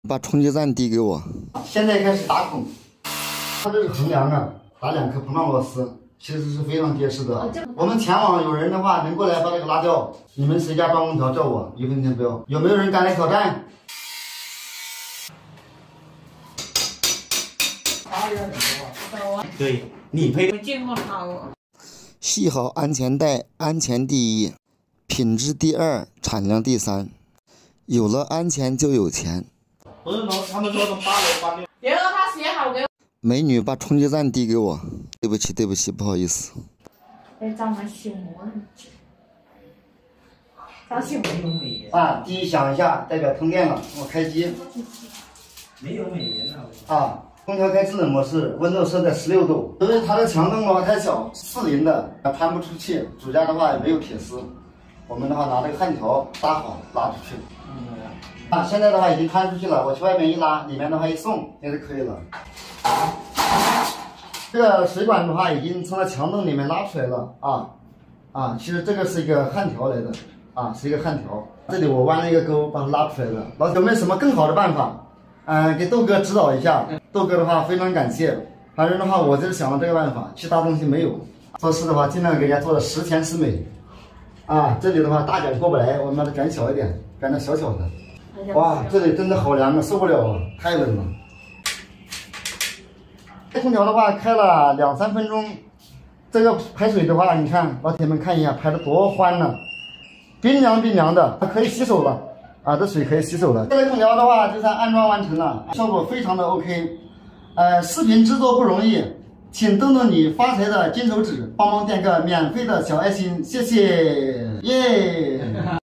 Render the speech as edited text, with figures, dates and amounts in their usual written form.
把充气站递给我。现在开始打孔，它这是横梁啊，打2颗膨胀螺丝，其实是非常结实的。我们前网有人的话能过来把这个拉掉，你们谁家装空调找我，1分钱不要。有没有人敢来挑战？对，你配。这么好。系好安全带，安全第一，品质第2，产量第3。有了安全就有钱。不是他们说从8楼搬的。别让他写好给我。美女把充气站递给我，对不起，对不起，不好意思。哎，咱们醒我。咋醒我？啊，第一响一下，代表通电了，我开机。没有美颜啊。啊。空调开智能模式，温度设在16度。因为它的墙洞的话太小，40的攀不出气，主架的话也没有铁丝。我们的话拿这个焊条搭好拉出去。啊，现在的话已经看出去了，我去外面一拉，里面的话一送也是可以了。这个水管的话已经从了墙洞里面拉出来了啊，其实这个是一个焊条来的啊，是一个焊条。这里我弯了一个钩把它拉出来了。老铁有没有什么更好的办法？给豆哥指导一下。豆哥的话非常感谢，反正的话我就是想了这个办法，其他东西没有。做事的话尽量给人家做的10全10美。啊，这里的话大卷过不来，我们把它卷小一点，卷的小小的。哇，这里真的好凉啊，受不了啊，太冷了。这空调的话开了2、3分钟，这个排水的话，你看老铁们看一下，排的多欢呢，冰凉冰凉的，可以洗手了。啊，这水可以洗手了。这个空调的话就算安装完成了，效果非常的 OK。视频制作不容易，请动动你发财的金手指，帮忙点个免费的小爱心，谢谢，耶。